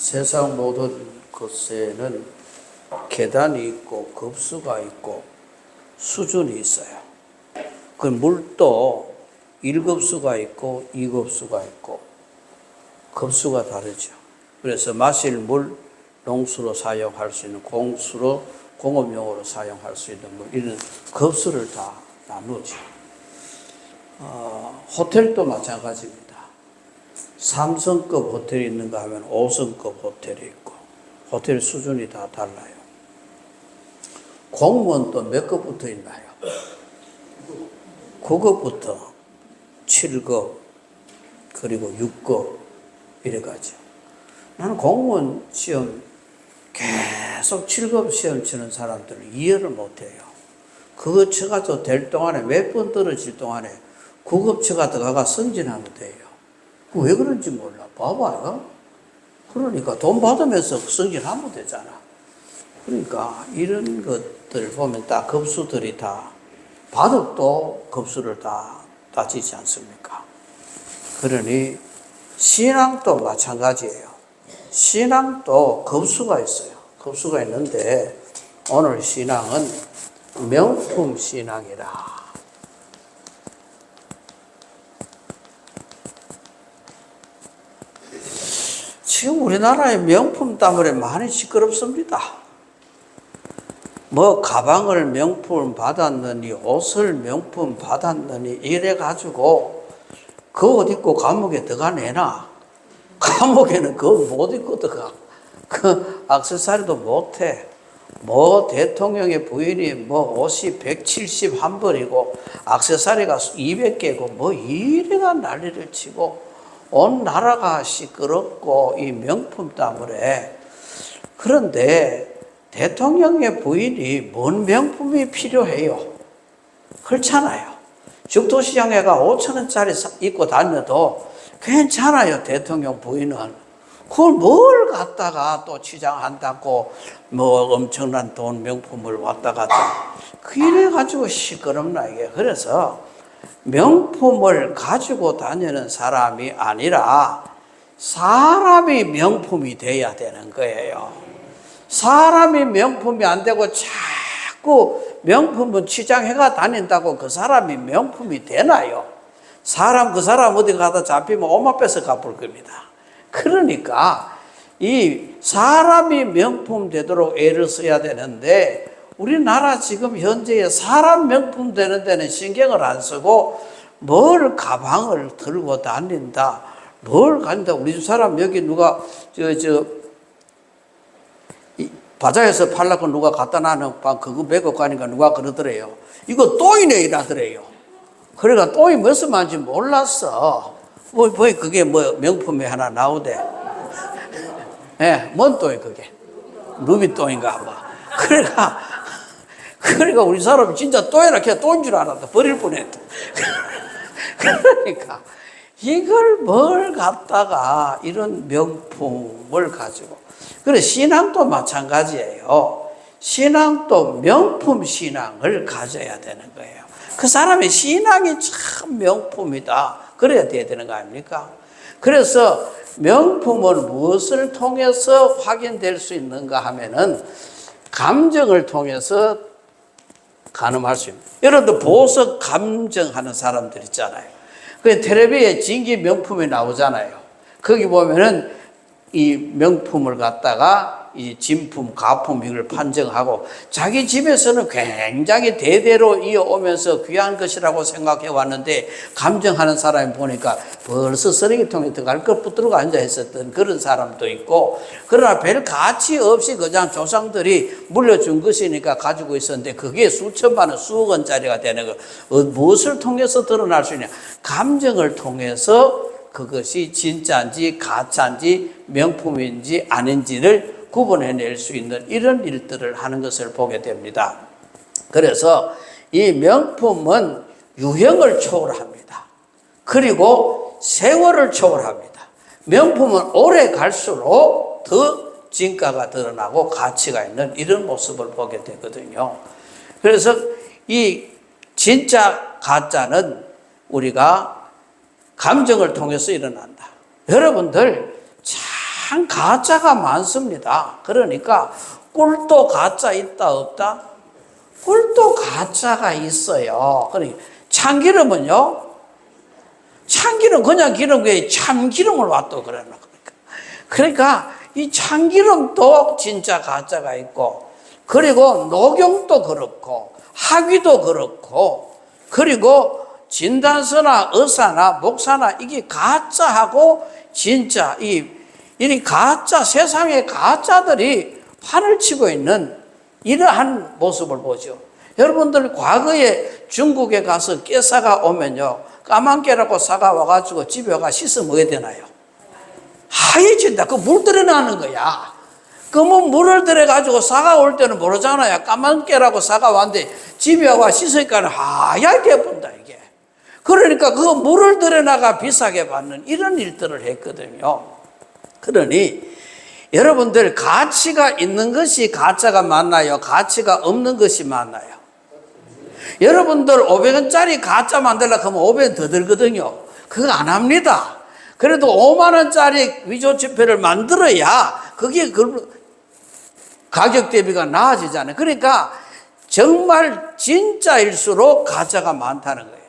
세상 모든 것에는 계단이 있고 급수가 있고 수준이 있어요. 그 물도 1급수가 있고 2급수가 있고 급수가 다르죠. 그래서 마실 물 농수로 사용할 수 있는 공수로 공업용으로 사용할 수 있는 물 이런 급수를 다 나누죠. 호텔도 마찬가지입니다. 3성급 호텔이 있는가 하면 5성급 호텔이 있고 호텔 수준이 다 달라요. 공무원도 몇 급부터 있나요? 9급부터 7급 그리고 6급 이래가지고 나는 공무원 시험 계속 7급 시험 치는 사람들을 이해를 못해요. 그거 쳐가지고 될 동안에 몇 번 떨어질 동안에 9급 쳐가 들어가 승진하면 돼요. 왜 그런지 몰라. 봐봐요. 그러니까 돈 받으면서 승진하면 되잖아. 그러니까 이런 것들 보면 다 급수들이 다 바둑도 급수를 다 따지지 않습니까? 그러니 신앙도 마찬가지예요. 신앙도 급수가 있어요. 급수가 있는데 오늘 신앙은 명품 신앙이라. 지금 우리나라의 명품 때문에 많이 시끄럽습니다. 뭐 가방을 명품 받았느니 옷을 명품 받았느니 이래가지고 그 옷 입고 감옥에 들어가내나? 감옥에는 그거 못 입고 들어가. 그 액세서리도 못해. 뭐 대통령의 부인이 뭐 옷이 171벌이고 액세서리가 200개고 뭐 이래가 난리를 치고 온 나라가 시끄럽고 이 명품 때문에. 그런데 대통령의 부인이 뭔 명품이 필요해요? 그렇잖아요. 죽도시장에가 5,000원짜리 입고 다녀도 괜찮아요. 대통령 부인은. 그걸 뭘 갖다가 또 치장한다고 뭐 엄청난 돈 명품을 왔다 갔다. 그래가지고 시끄럽나 이게. 그래서 명품을 가지고 다니는 사람이 아니라 사람이 명품이 돼야 되는 거예요. 사람이 명품이 안 되고 자꾸 명품은 치장해가 다닌다고 그 사람이 명품이 되나요? 그 사람 어디 가다 잡히면 오마 뺏어 갚을 겁니다. 그러니까 이 사람이 명품 되도록 애를 써야 되는데 우리나라 지금 현재의 사람 명품 되는 데는 신경을 안 쓰고 뭘 가방을 들고 다닌다. 뭘 간다. 우리 집 사람 여기 누가 바자에서 팔라고 누가 갖다 놔는 방 그거 메고 가니까 누가 그러더래요. 이거 또이네 이라더래요. 그러니까 또이 무슨 말인지 몰랐어. 뭐 그게 뭐 명품이 하나 나오대. 예, 네, 뭔 또이 그게? 루비또인가 뭐. 그러니까 우리 사람이 진짜 또이라 걔 또인 줄 알았다. 버릴 뻔했다. 그러니까 이걸 뭘 갖다가 이런 명품을 가지고. 그래 신앙도 마찬가지예요. 신앙도 명품 신앙을 가져야 되는 거예요. 그 사람의 신앙이 참 명품이다. 그래야 돼야 되는 거 아닙니까? 그래서 명품은 무엇을 통해서 확인될 수 있는가 하면은 감정을 통해서 가늠할 수 있습니다. 여러분들 보석 감정하는 사람들 있잖아요. 그 텔레비에 진기 명품이 나오잖아요. 거기 보면은 이 명품을 갖다가 이 진품, 가품 이걸 판정하고 자기 집에서는 굉장히 대대로 이어오면서 귀한 것이라고 생각해 왔는데 감정하는 사람이 보니까 벌써 쓰레기통에 들어갈 것 붙들고 앉아 있었던 그런 사람도 있고 그러나 별 가치 없이 그냥 조상들이 물려준 것이니까 가지고 있었는데 그게 수천만 원, 수억 원짜리가 되는 거. 무엇을 통해서 드러날 수 있냐? 감정을 통해서 그것이 진짜인지 가짜인지 명품인지 아닌지를 구분해낼 수 있는 이런 일들을 하는 것을 보게 됩니다. 그래서 이 명품은 유형을 초월합니다. 그리고 세월을 초월합니다. 명품은 오래 갈수록 더 진가가 드러나고 가치가 있는 이런 모습을 보게 되거든요. 그래서 이 진짜 가짜는 우리가 감정을 통해서 일어난다. 여러분들 참 가짜가 많습니다. 그러니까 꿀도 가짜 있다 없다? 꿀도 가짜가 있어요. 그러니까 참기름은요? 참기름 그냥 기름에 참기름을 놔둬 그러는 겁니까? 그러니까 이 참기름도 진짜 가짜가 있고, 그리고 녹용도 그렇고 학위도 그렇고, 그리고 진단서나 의사나 목사나 이게 가짜하고 진짜 이 가짜, 세상의 가짜들이 판을 치고 있는 이러한 모습을 보죠. 여러분들 과거에 중국에 가서 깨사가 오면요, 까만 깨라고 사가 와가지고 집에 와가 씻어 먹어야 되나요? 하얘진다. 그 물 들여나는 거야. 그러면 물을 들여가지고 사가 올 때는 모르잖아요. 까만 깨라고 사가 왔는데 집에 와 씻으니까 하얗게 본다 이게. 그러니까 그 물을 들여나가 비싸게 받는 이런 일들을 했거든요. 그러니 여러분들 가치가 있는 것이 가짜가 맞나요? 가치가 없는 것이 맞나요? 여러분들 500원짜리 가짜 만들려고 하면 500원 더 들거든요. 그거 안 합니다. 그래도 5만 원짜리 위조 지폐를 만들어야 그게 가격 대비가 나아지잖아요. 그러니까 정말 진짜일수록 가짜가 많다는 거예요.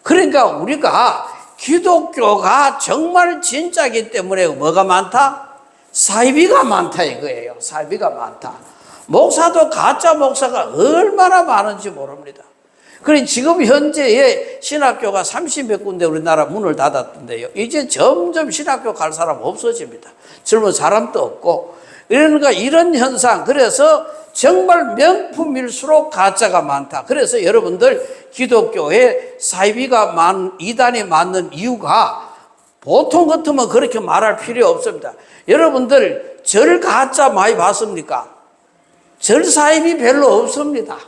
그러니까 우리가 기독교가 정말 진짜이기 때문에 뭐가 많다? 사이비가 많다 이거예요. 사이비가 많다. 목사도 가짜 목사가 얼마나 많은지 모릅니다. 그러니 지금 현재의 신학교가 30몇 군데 우리나라 문을 닫았던데요. 이제 점점 신학교 갈 사람 없어집니다. 젊은 사람도 없고. 그러니까 이런 현상, 그래서 정말 명품일수록 가짜가 많다. 그래서 여러분들 기독교에 사이비가 이단이 많은 이유가 보통 같으면 그렇게 말할 필요 없습니다. 여러분들 절 가짜 많이 봤습니까? 절 사이비 별로 없습니다.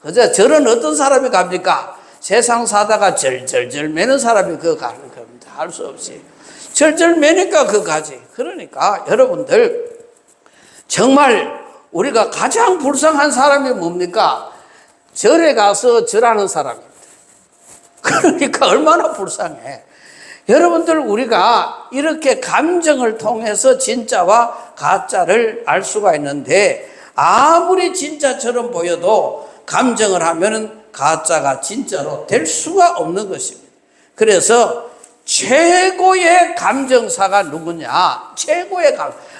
그저 절은 어떤 사람이 갑니까? 세상 사다가 절절절 매는 사람이 그거 가는 겁니다. 할 수 없이. 절절 매니까 그거 가지. 그러니까 여러분들 정말 우리가 가장 불쌍한 사람이 뭡니까? 절에 가서 절하는 사람입니다. 그러니까 얼마나 불쌍해. 여러분들 우리가 이렇게 감정을 통해서 진짜와 가짜를 알 수가 있는데, 아무리 진짜처럼 보여도 감정을 하면은 가짜가 진짜로 될 수가 없는 것입니다. 그래서 최고의 감정사가 누구냐? 최고의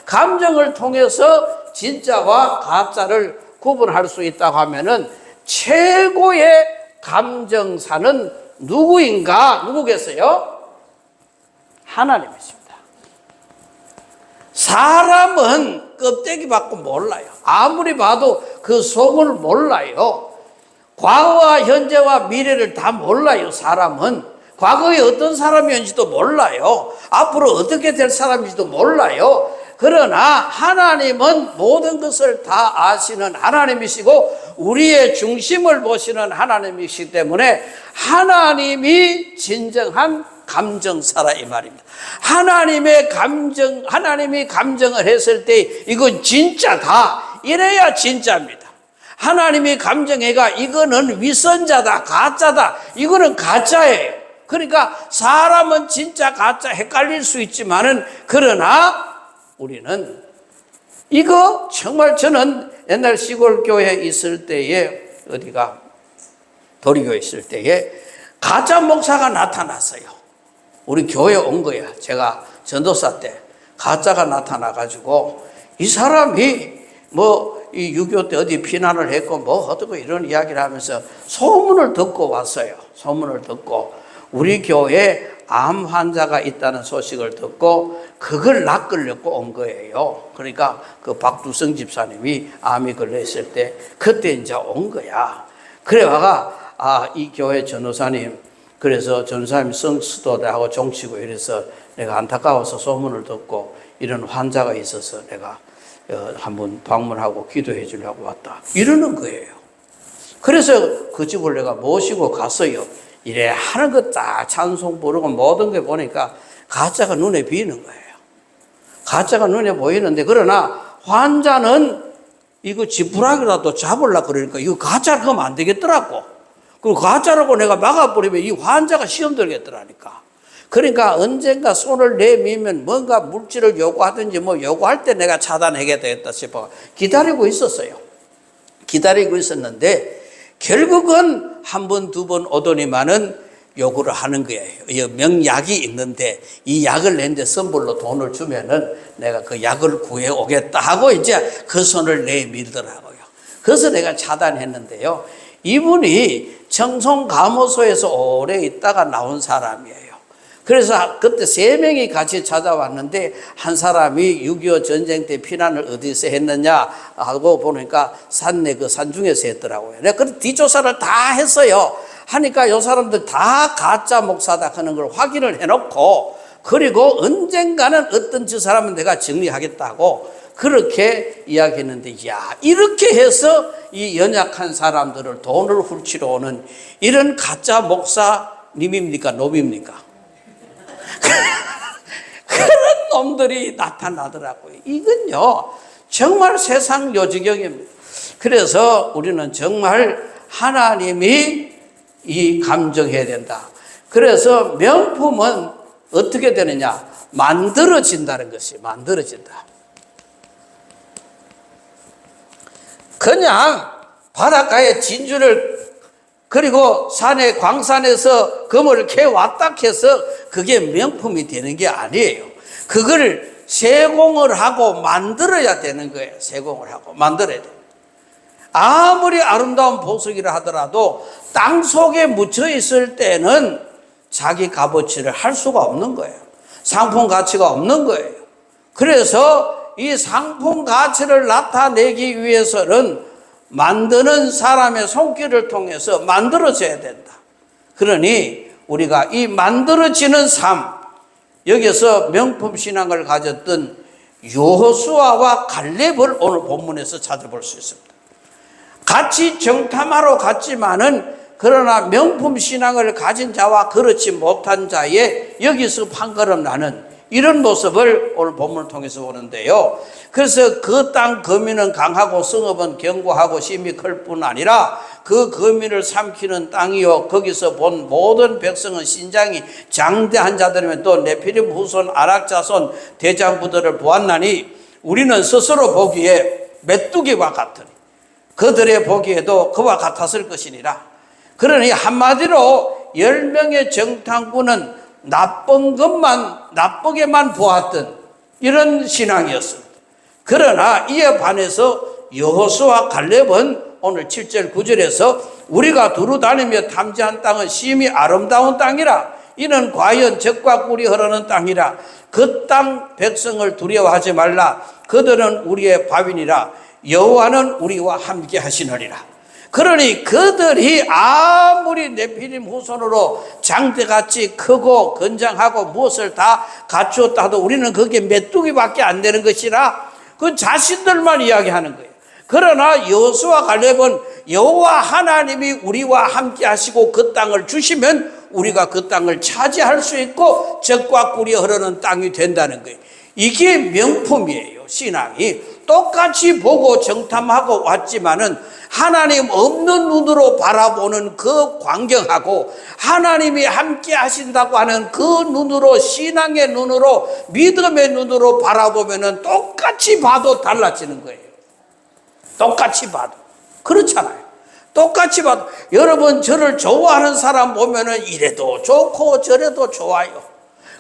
감정을 통해서 진짜와 가짜를 구분할 수 있다고 하면은 최고의 감정사는 누구인가? 누구겠어요? 하나님이십니다. 사람은 껍데기 받고 몰라요. 아무리 봐도 그 속을 몰라요. 과거와 현재와 미래를 다 몰라요. 사람은 과거에 어떤 사람이었는지도 몰라요. 앞으로 어떻게 될 사람인지도 몰라요. 그러나 하나님은 모든 것을 다 아시는 하나님이시고 우리의 중심을 보시는 하나님이시기 때문에 하나님이 진정한 감정사라 이 말입니다. 하나님이 감정을 했을 때 이건 진짜다. 이래야 진짜입니다. 하나님이 감정해가 이거는 위선자다, 가짜다. 이거는 가짜예요. 그러니까 사람은 진짜, 가짜 헷갈릴 수 있지만은 그러나 우리는 이거 정말 저는 옛날 시골 교회에 있을 때에 어디가 도리교에 있을 때에 가짜 목사가 나타났어요. 우리 교회에 온 거야. 제가 전도사 때 가짜가 나타나가지고 이 사람이 이 6.25 때 어디 피난을 했고 어떻고 이런 이야기를 하면서 소문을 듣고 왔어요. 소문을 듣고 우리 교회에 암 환자가 있다는 소식을 듣고 그걸 낚으려고 온 거예요. 그러니까 그 박두성 집사님이 암이 걸려있을 때 그때 이제 온 거야. 그래 와가 이 교회 전도사님, 그래서 전도사님 성수도대하고 종치고 이래서 내가 안타까워서 소문을 듣고 이런 환자가 있어서 내가 한번 방문하고 기도해 주려고 왔다. 이러는 거예요. 그래서 그 집을 내가 모시고 갔어요. 이래 하는 거 딱 찬송 부르고 모든 게 보니까 가짜가 눈에 비는 거예요. 가짜가 눈에 보이는데 그러나 환자는 이거 지푸라기라도 잡으려고 그러니까 이거 가짜로 하면 안 되겠더라고. 그리고 가짜라고 내가 막아버리면 이 환자가 시험 들겠더라니까. 그러니까 언젠가 손을 내밀면 뭔가 물질을 요구하든지 뭐 요구할 때 내가 차단하게 되겠다 싶어 기다리고 있었어요. 기다리고 있었는데 결국은 한 번, 두 번 오더니만은 요구를 하는 거예요. 명약이 있는데 이 약을 내는데 선불로 돈을 주면은 내가 그 약을 구해 오겠다 하고 이제 그 손을 내밀더라고요. 그래서 내가 차단했는데요. 이분이 청송감호소에서 오래 있다가 나온 사람이에요. 그래서 그때 3명이 같이 찾아왔는데 한 사람이 6.25 전쟁 때 피난을 어디서 했느냐 하고 보니까 산내 그 산중에서 했더라고요. 내가 그 뒷조사를 다 했어요. 하니까 이 사람들 다 가짜 목사다 하는 걸 확인을 해놓고 그리고 언젠가는 어떤 저 사람은 내가 정리하겠다고 그렇게 이야기했는데 야 이렇게 해서 이 연약한 사람들을 돈을 훔치러 오는 이런 가짜 목사님입니까? 놈입니까? 그런 놈들이 나타나더라고요. 이건요 정말 세상 요지경입니다. 그래서 우리는 정말 하나님이 이 감정해야 된다. 그래서 명품은 어떻게 되느냐? 만들어진다는 것이 만들어진다. 그냥 바닷가에 진주를 그리고 산에 광산에서 금을 캐왔다 해서 그게 명품이 되는 게 아니에요. 그걸 세공을 하고 만들어야 되는 거예요. 세공을 하고 만들어야 돼요. 아무리 아름다운 보석이라 하더라도 땅 속에 묻혀 있을 때는 자기 값어치를 할 수가 없는 거예요. 상품 가치가 없는 거예요. 그래서 이 상품 가치를 나타내기 위해서는 만드는 사람의 손길을 통해서 만들어져야 된다. 그러니 우리가 이 만들어지는 삶, 여기서 명품 신앙을 가졌던 여호수아와 갈렙을 오늘 본문에서 찾아볼 수 있습니다. 같이 정탐하러 갔지만은 그러나 명품 신앙을 가진 자와 그렇지 못한 자의 여기서 판가름 나는 이런 모습을 오늘 본문을 통해서 보는데요. 그래서 그 땅 거민은 강하고 성읍은 견고하고 심이 클 뿐 아니라 그 거민을 삼키는 땅이요 거기서 본 모든 백성은 신장이 장대한 자들이면 또 네피림 후손 아락 자손 대장부들을 보았나니 우리는 스스로 보기에 메뚜기와 같으니 그들의 보기에도 그와 같았을 것이니라. 그러니 한마디로 10명의 정탐꾼은 나쁜 것만 나쁘게만 보았던 이런 신앙이었습니다. 그러나 이에 반해서 여호수아 갈렙은 오늘 7절 9절에서 우리가 두루 다니며 탐지한 땅은 심히 아름다운 땅이라 이는 과연 젖과 꿀이 흐르는 땅이라 그 땅 백성을 두려워하지 말라 그들은 우리의 바위니라 여호와는 우리와 함께 하시느니라. 그러니 그들이 아무리 네피림 후손으로 장대같이 크고 건장하고 무엇을 다 갖추었다 하도 우리는 그게 메뚜기밖에 안 되는 것이라 그 자신들만 이야기하는 거예요. 그러나 여호수아 갈렙은 여호와 하나님이 우리와 함께 하시고 그 땅을 주시면 우리가 그 땅을 차지할 수 있고 젖과 꿀이 흐르는 땅이 된다는 거예요. 이게 명품이에요. 신앙이 똑같이 보고 정탐하고 왔지만은 하나님 없는 눈으로 바라보는 그 광경하고 하나님이 함께 하신다고 하는 그 눈으로 신앙의 눈으로 믿음의 눈으로 바라보면은 똑같이 봐도 달라지는 거예요. 똑같이 봐도 그렇잖아요. 똑같이 봐도 여러분 저를 좋아하는 사람 보면은 이래도 좋고 저래도 좋아요.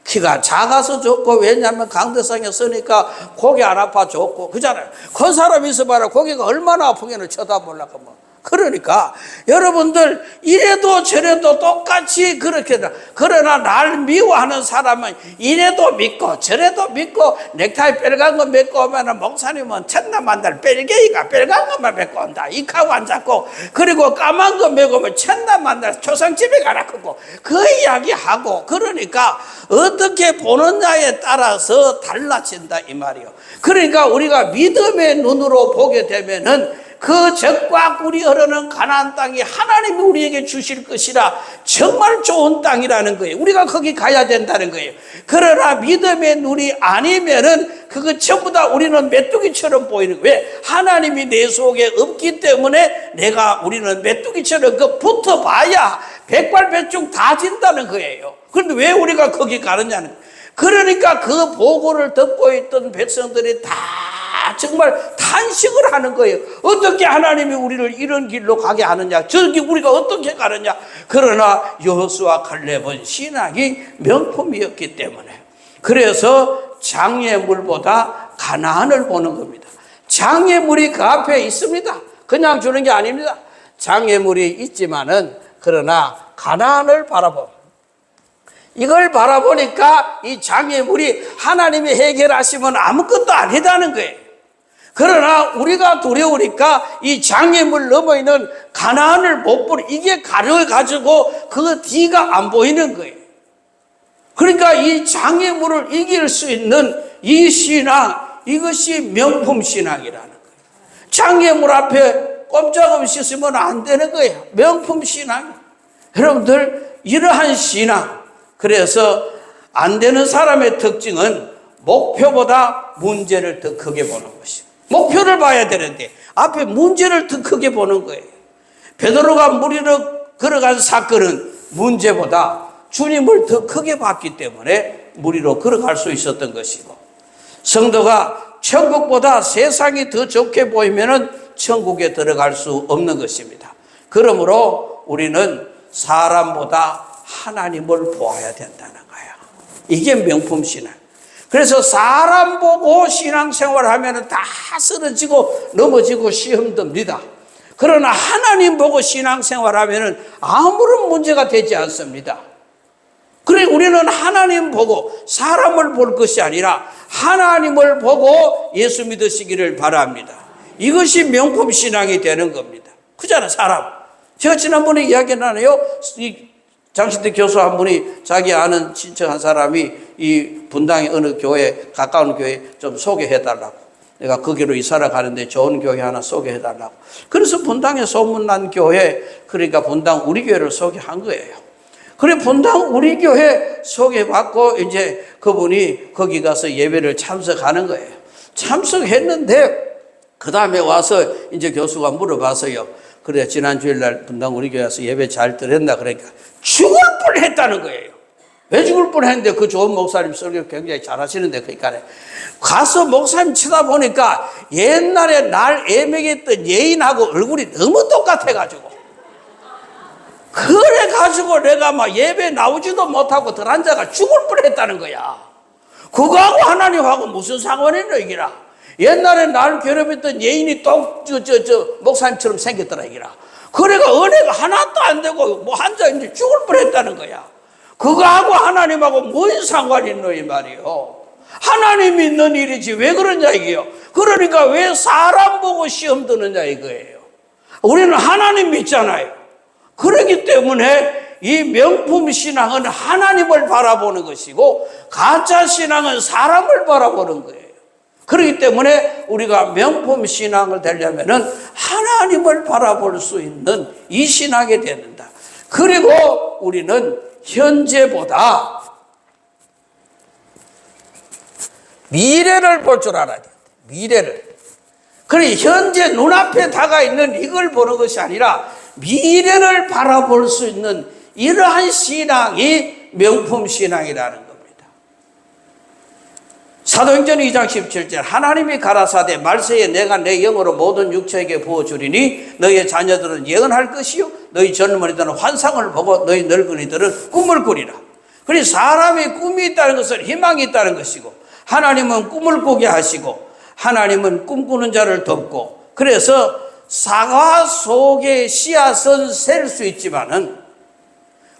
키가 작아서 좋고 왜냐하면 강대상에 서니까 고개 안 아파 좋고 그잖아요. 큰 사람 있어봐라 고개가 얼마나 아프게는 쳐다보려고 뭐. 그러니까 여러분들 이래도 저래도 똑같이 그렇게 그러나 날 미워하는 사람은 이래도 믿고 저래도 믿고 넥타이 빨간 거 메고 오면 목사님은 천남만달 빨갱이가 빨간 것만 메고 온다 이카고 앉았고 그리고 까만 거 메고 오면 천남만달 초상집에 가라 크고 그 이야기하고 그러니까 어떻게 보느냐에 따라서 달라진다 이 말이요. 그러니까 우리가 믿음의 눈으로 보게 되면은 그 젖과 꿀이 흐르는 가나안 땅이 하나님이 우리에게 주실 것이라 정말 좋은 땅이라는 거예요. 우리가 거기 가야 된다는 거예요. 그러나 믿음의 눈이 아니면은 그거 전부 다 우리는 메뚜기처럼 보이는 거예요. 왜? 하나님이 내 속에 없기 때문에 우리는 메뚜기처럼 그 붙어봐야 백발백중 다 진다는 거예요. 그런데 왜 우리가 거기 가느냐는, 그러니까 그 보고를 듣고 있던 백성들이 다 정말 탄식을 하는 거예요. 어떻게 하나님이 우리를 이런 길로 가게 하느냐, 저기 우리가 어떻게 가느냐. 그러나 여호수아 칼렙은 신앙이 명품이었기 때문에, 그래서 장애물보다 가나안을 보는 겁니다. 장애물이 그 앞에 있습니다. 그냥 주는 게 아닙니다. 장애물이 있지만은 그러나 가나안을 바라봅니다. 이걸 바라보니까 이 장애물이 하나님이 해결하시면 아무것도 아니다는 거예요. 그러나 우리가 두려우니까 이 장애물 넘어 있는 가나안을 못 보는, 이게 가려가지고 그 뒤가 안 보이는 거예요. 그러니까 이 장애물을 이길 수 있는 이 신앙, 이것이 명품 신앙이라는 거예요. 장애물 앞에 꼼짝없이 쓰면 안 되는 거예요. 명품 신앙. 여러분들, 이러한 신앙, 그래서 안 되는 사람의 특징은 목표보다 문제를 더 크게 보는 것이에요. 목표를 봐야 되는데 앞에 문제를 더 크게 보는 거예요. 베드로가 물 위로 걸어간 사건은 문제보다 주님을 더 크게 봤기 때문에 물 위로 걸어갈 수 있었던 것이고, 성도가 천국보다 세상이 더 좋게 보이면은 천국에 들어갈 수 없는 것입니다. 그러므로 우리는 사람보다 하나님을 보아야 된다는 거예요. 이게 명품 신앙. 그래서 사람 보고 신앙생활 하면 다 쓰러지고 넘어지고 시험 듭니다. 그러나 하나님 보고 신앙생활 하면 아무런 문제가 되지 않습니다. 그래, 우리는 하나님 보고 사람을 볼 것이 아니라 하나님을 보고 예수 믿으시기를 바랍니다. 이것이 명품 신앙이 되는 겁니다. 그잖아, 사람. 제가 지난번에 이야기 나눠요. 장신대 교수 한 분이 자기 아는 친척 한 사람이 이 분당의 어느 교회, 가까운 교회 좀 소개해달라고. 내가 거기로 이사를 가는데 좋은 교회 하나 소개해달라고. 그래서 분당에 소문난 교회, 그러니까 분당 우리 교회를 소개한 거예요. 그래, 분당 우리 교회 소개받고 이제 그분이 거기 가서 예배를 참석하는 거예요. 참석했는데 그 다음에 와서 이제 교수가 물어봐서요. 그래, 지난 주일날 분당 우리 교회 와서 예배 잘 드렸나? 그러니까 죽을 뻔 했다는 거예요. 왜 죽을 뻔 했는데, 그 좋은 목사님 설교 굉장히 잘 하시는데, 그러니까 가서 목사님 쳐다보니까 옛날에 날 애매했던 예인하고 얼굴이 너무 똑같아가지고, 그래가지고 내가 막 예배 나오지도 못하고 들앉아가 죽을 뻔 했다는 거야. 그거하고 하나님하고 무슨 상관이 있노, 이기라. 옛날에 나를 괴롭혔던 예인이 목사님처럼 생겼더라, 이기라. 그래가 은혜가 하나도 안 되고 뭐 한자 이제 죽을 뻔했다는 거야. 그거하고 하나님하고 뭔 상관이 있노, 이 말이요. 하나님이 있는 일이지 왜 그러냐, 이게요. 그러니까 왜 사람 보고 시험 드느냐, 이거예요. 우리는 하나님 믿잖아요. 그렇기 때문에 이 명품 신앙은 하나님을 바라보는 것이고, 가짜 신앙은 사람을 바라보는 거예요. 그렇기 때문에 우리가 명품 신앙을 되려면은 하나님을 바라볼 수 있는 이 신앙이 된다. 그리고 우리는 현재보다 미래를 볼 줄 알아야 돼. 미래를. 그래, 현재 눈앞에 다가 있는 이걸 보는 것이 아니라 미래를 바라볼 수 있는 이러한 신앙이 명품 신앙이라는 겁니다. 사도행전 2장 17절, 하나님이 가라사대 말세에 내가 내 영으로 모든 육체에게 부어주리니 너희의 자녀들은 예언할 것이요 너희 젊은이들은 환상을 보고 너희 늙은이들은 꿈을 꾸리라. 그래서 사람이 꿈이 있다는 것은 희망이 있다는 것이고, 하나님은 꿈을 꾸게 하시고, 하나님은 꿈꾸는 자를 돕고, 그래서 사과 속에 씨앗은 셀 수 있지만은,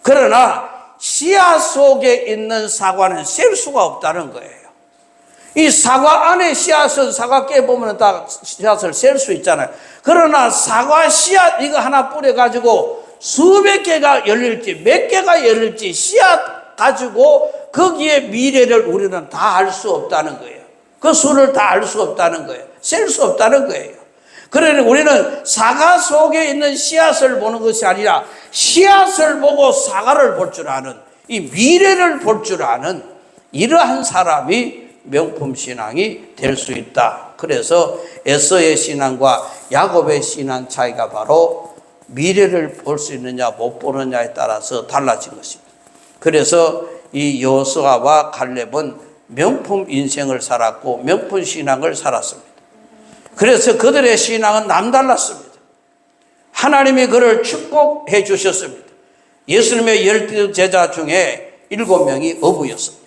그러나 씨앗 속에 있는 사과는 셀 수가 없다는 거예요. 이 사과 안에 씨앗은 사과 깨보면 다 씨앗을 셀 수 있잖아요. 그러나 사과 씨앗 이거 하나 뿌려가지고 수백 개가 열릴지 몇 개가 열릴지 씨앗 가지고 거기에 미래를 우리는 다 알 수 없다는 거예요. 그 수를 다 알 수 없다는 거예요. 셀 수 없다는 거예요. 그러니 우리는 사과 속에 있는 씨앗을 보는 것이 아니라 씨앗을 보고 사과를 볼 줄 아는, 이 미래를 볼 줄 아는 이러한 사람이 명품 신앙이 될 수 있다. 그래서 에서의 신앙과 야곱의 신앙 차이가 바로 미래를 볼 수 있느냐 못 보느냐에 따라서 달라진 것입니다. 그래서 이 여호수아와 갈렙은 명품 인생을 살았고 명품 신앙을 살았습니다. 그래서 그들의 신앙은 남달랐습니다. 하나님이 그를 축복해 주셨습니다. 예수님의 12제자 중에 7명이 어부였습니다.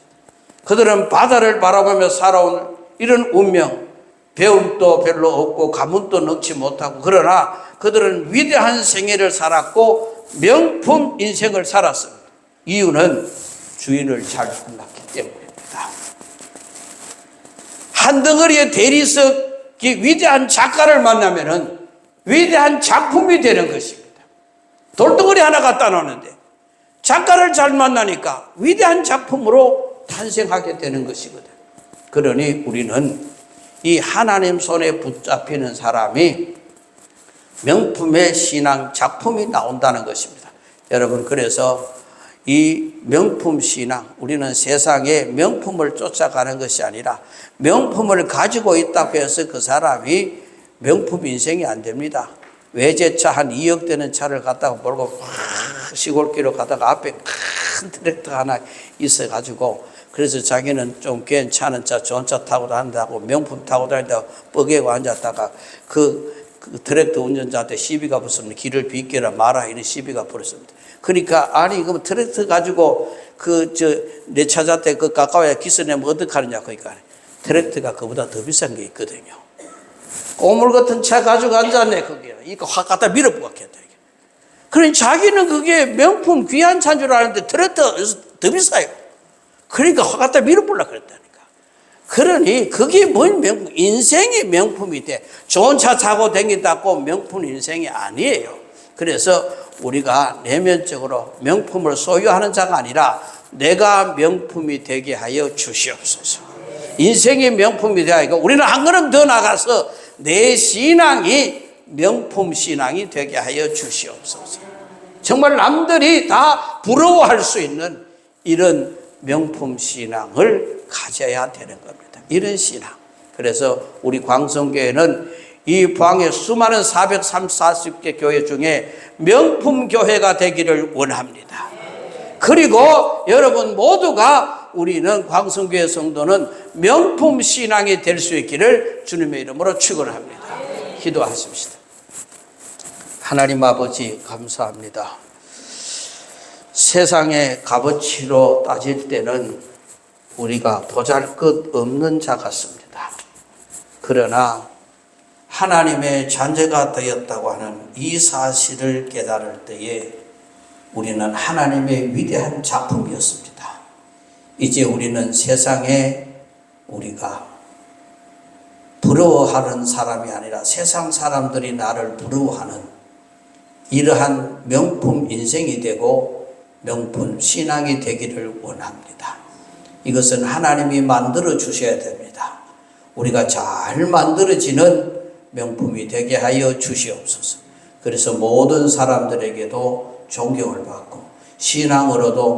그들은 바다를 바라보며 살아온 이런 운명, 배움도 별로 없고 가문도 넣지 못하고, 그러나 그들은 위대한 생애를 살았고 명품 인생을 살았습니다. 이유는 주인을 잘 만났기 때문입니다. 한 덩어리의 대리석이 위대한 작가를 만나면은 위대한 작품이 되는 것입니다. 돌덩어리 하나 갖다 놓는데 작가를 잘 만나니까 위대한 작품으로 탄생하게 되는 것이거든. 그러니 우리는 이 하나님 손에 붙잡히는 사람이 명품의 신앙 작품이 나온다는 것입니다. 여러분, 그래서 이 명품 신앙, 우리는 세상에 명품을 쫓아가는 것이 아니라 명품을 가지고 있다고 해서 그 사람이 명품 인생이 안 됩니다. 외제차 한 2억 되는 차를 갖다가 몰고 시골길로 가다가 앞에 큰 트랙터 하나 있어가지고, 그래서 자기는 좀 괜찮은 차, 좋은 차 타고 다닌다고 명품 타고 다닌다고 뻐개고 앉았다가 그 트랙터 운전자한테 시비가 붙습니다. 길을 비켜라 마라, 이런 시비가 붙었습니다. 그러니까 아니 그 트랙터 가지고 내 찾았대 그 가까워야 기스내면 어떡하느냐. 그러니까 트랙터가 그보다 더 비싼 게 있거든요. 꼬물 같은 차 가지고 앉았네. 거기에 이거 확 갖다 밀어보겠다. 그러니 자기는 그게 명품 귀한 차인 줄 아는데 트랙터에서 더 비싸요. 그러니까 확 갖다 밀어보려고 그랬다니까. 그러니 그게 뭔 명품, 인생이 명품이 돼. 좋은 차 타고 다닌다고 명품 인생이 아니에요. 그래서 우리가 내면적으로 명품을 소유하는 자가 아니라 내가 명품이 되게 하여 주시옵소서. 인생이 명품이 되어 우리는 한 걸음 더 나가서 내 신앙이 명품 신앙이 되게 하여 주시옵소서. 정말 남들이 다 부러워할 수 있는 이런 명품 신앙을 가져야 되는 겁니다. 이런 신앙. 그래서 우리 광성교회는 이 포항의 수많은 440개 교회 중에 명품 교회가 되기를 원합니다. 그리고 여러분 모두가 우리는 광성교회 성도는 명품 신앙이 될 수 있기를 주님의 이름으로 축원합니다. 기도하십시다. 하나님 아버지 감사합니다. 세상의 값어치로 따질 때는 우리가 보잘것없는 자 같습니다. 그러나 하나님의 자녀가 되었다고 하는 이 사실을 깨달을 때에 우리는 하나님의 위대한 작품이었습니다. 이제 우리는 세상에 우리가 부러워하는 사람이 아니라 세상 사람들이 나를 부러워하는 이러한 명품 인생이 되고 명품 신앙이 되기를 원합니다. 이것은 하나님이 만들어 주셔야 됩니다. 우리가 잘 만들어지는 명품이 되게 하여 주시옵소서. 그래서 모든 사람들에게도 존경을 받고 신앙으로도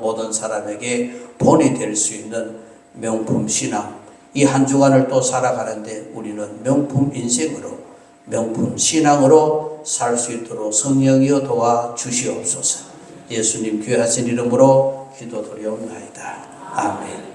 모든 사람에게 본이 될 수 있는 명품 신앙, 이 한 주간을 또 살아가는데 우리는 명품 인생으로 명품 신앙으로 살 수 있도록 성령이여 도와 주시옵소서. 예수님 귀하신 이름으로 기도드리옵나이다. 아멘.